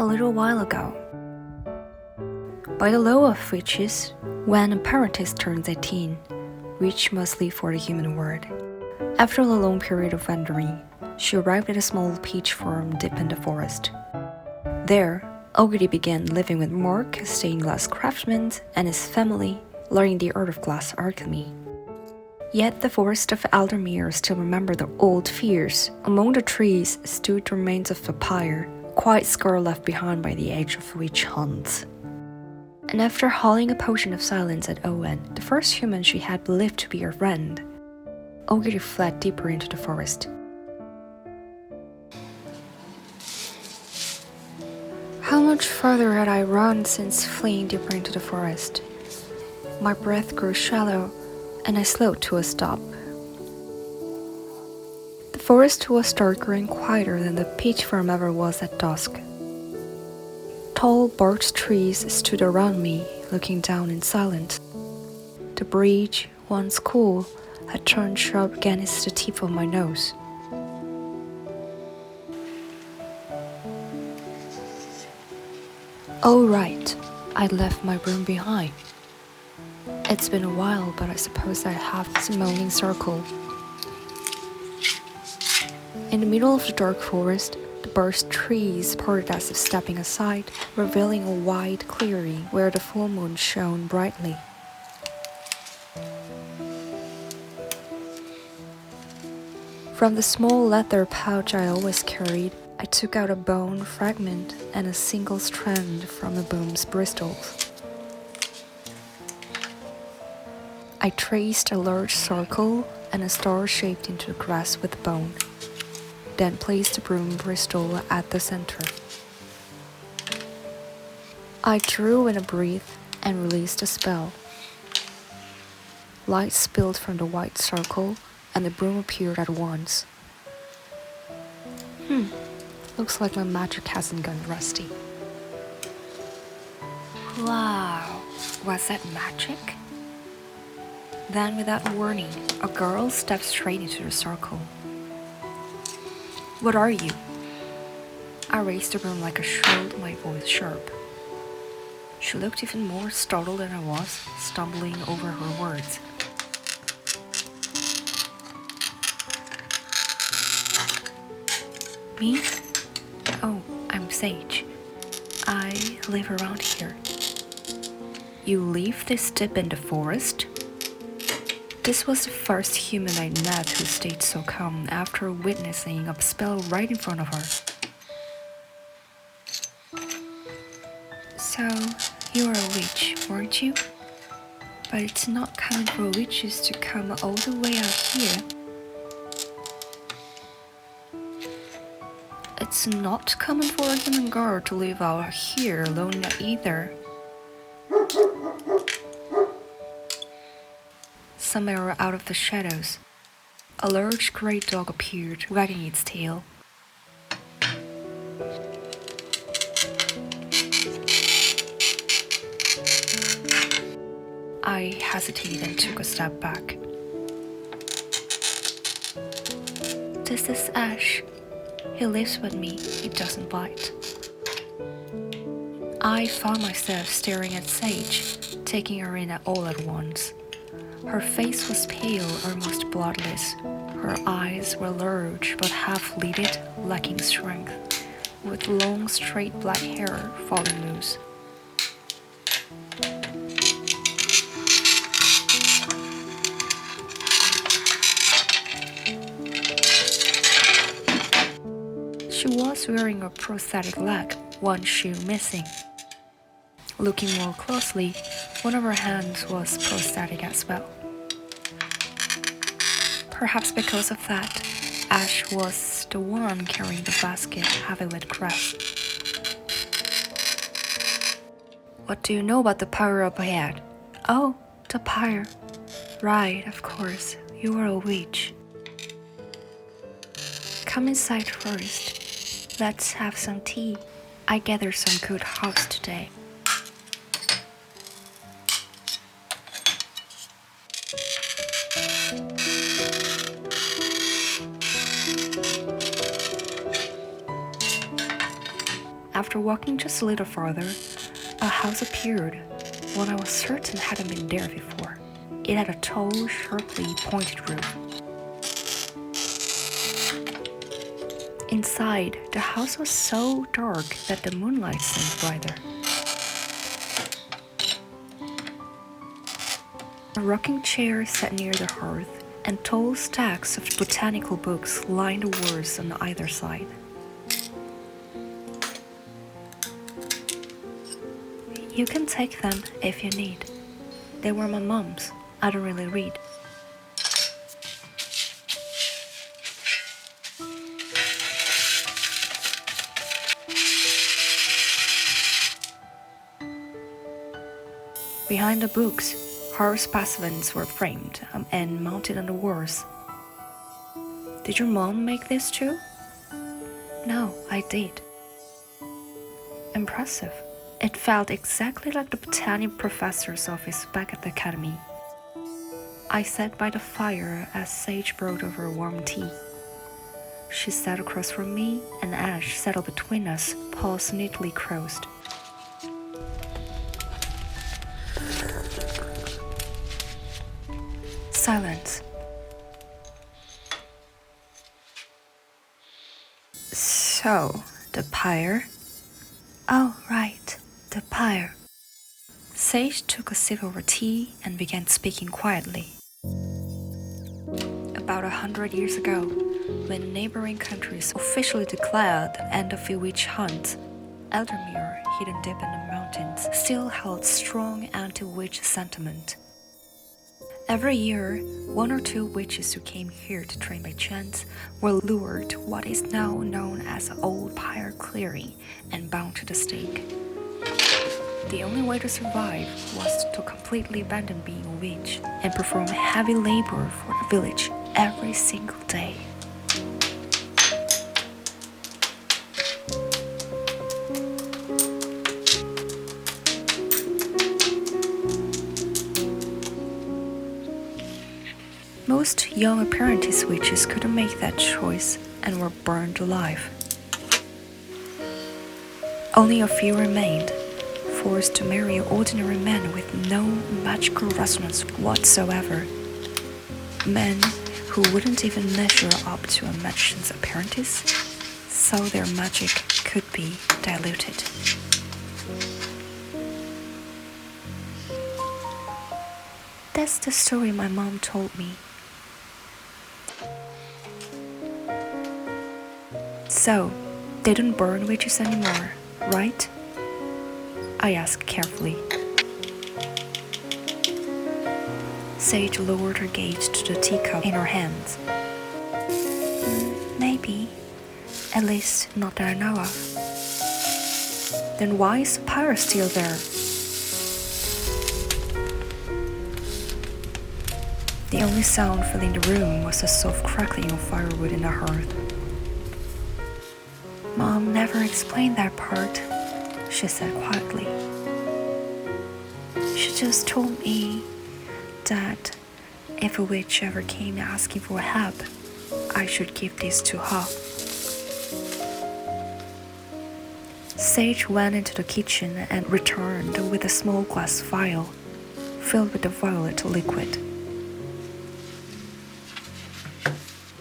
a little while ago. By the law of witches, when an apprentice turns 18, witch must leave for the human world. After a long period of wandering, she arrived at a small peach farm deep in the forest. There, Ogiri began living with Mark, a stained-glass craftsman, and his family, learning the art of glass alchemy. Yet the forest of Aldermere still remembered the old fears. Among the trees stood the remains of a pyre, a quiet scar left behind by the age of witch hunts. And after hauling a potion of silence at Owen, the first human she had believed to be her friend, Ogiri fled deeper into the forest. How much further had I run since fleeing deeper into the forest? My breath grew shallow, and I slowed to a stop. The forest was darker and quieter than the peach farm ever was at dusk. Tall birch trees stood around me, looking down in silence. The breeze, once cool, had turned sharp against the tip of my nose. Oh right, I'd left my broom behind. It's been a while, but I suppose I have this moaning circle. In the middle of the dark forest, the birch trees parted as if stepping aside, revealing a wide clearing where the full moon shone brightly. From the small leather pouch I always carried, I took out a bone fragment and a single strand from the broom's bristles. I traced a large circle and a star shaped into the grass with the bone, then placed the broom bristle at the center. I drew in a breath and released a spell. Light spilled from the white circle and the broom appeared at once. Looks like my magic hasn't gone rusty. Wow, was that magic? Then, without warning, a girl stepped straight into the circle. What are you? I raised the broom like a shield, my voice sharp. She looked even more startled than I was, stumbling over her words. Me? Oh, I'm Sage. I live around here. You live this deep in the forest? This was the first human I met who stayed so calm after witnessing a spell right in front of her. So, you are a witch, weren't you? But it's not common for witches to come all the way out here. It's not common for a human girl to live out here alone either. Somewhere out of the shadows, a large grey dog appeared, wagging its tail. I hesitated and took a step back. This is Ash. He lives with me, he doesn't bite. I found myself staring at Sage, taking her in all at once. Her face was pale, almost bloodless. Her eyes were large but half-lidded, lacking strength, with long straight black hair falling loose. She was wearing a prosthetic leg, one shoe missing. Looking more closely, one of her hands was prosthetic as well. Perhaps because of that, Ash was the one carrying the basket heavy with grass. What do you know about the pyre up ahead? Oh, the pyre. Right, of course, you are a witch. Come inside first. Let's have some tea. I gathered some good herbs today. After walking just a little farther, a house appeared, one I was certain hadn't been there before. It had a tall, sharply pointed roof. Inside, the house was so dark that the moonlight seemed brighter. A rocking chair sat near the hearth, and tall stacks of botanical books lined the walls on either side. You can take them if you need. They were my mom's. I don't really read. Behind the books, horror specimens were framed and mounted on the walls. Did your mom make this too? No, I did. Impressive. It felt exactly like the botany professor's office back at the academy. I sat by the fire as Sage brought over warm tea. She sat across from me, and Ash settled between us, paws neatly crossed. Silence. So, the pyre? Oh, right, the pyre. Sage took a sip of her tea and began speaking quietly. About 100 years ago, when neighboring countries officially declared the end of the witch hunt, Eldermere, hidden deep in the mountains, still held strong anti-witch sentiment. Every year, one or two witches who came here to train by chance were lured to what is now known as an old pyre clearing and bound to the stake. The only way to survive was to completely abandon being a witch and perform heavy labor for the village every single day. Most young apprentice witches couldn't make that choice and were burned alive. Only a few remained, forced to marry ordinary men with no magical resonance whatsoever. Men who wouldn't even measure up to a magician's apprentice, so their magic could be diluted. That's the story my mom told me. So, they don't burn witches anymore, right? I asked carefully. Sage lowered her gaze to the teacup in her hands. Maybe. At least not that I know of. Then why is the pyre still there? The only sound filling the room was the soft crackling of firewood in the hearth. Mom never explained that part, she said quietly. She just told me that if a witch ever came asking for help, I should give this to her. Sage went into the kitchen and returned with a small glass vial filled with the violet liquid.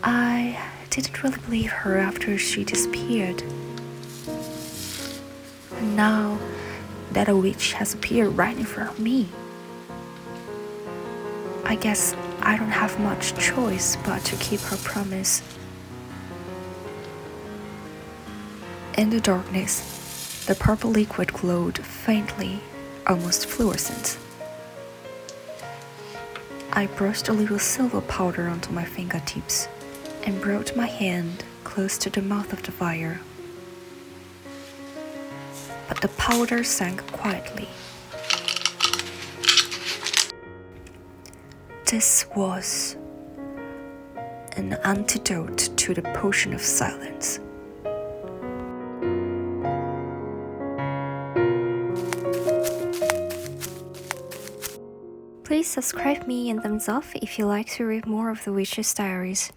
I didn't really believe her after she disappeared. And now that a witch has appeared right in front of me, I guess I don't have much choice but to keep her promise. In the darkness, the purple liquid glowed faintly, almost fluorescent. I brushed a little silver powder onto my fingertips and brought my hand close to the mouth of the vial. But the powder sank quietly. This was an antidote to the potion of silence. Please subscribe me and thumbs up if you like to read more of the Witch's Diaries.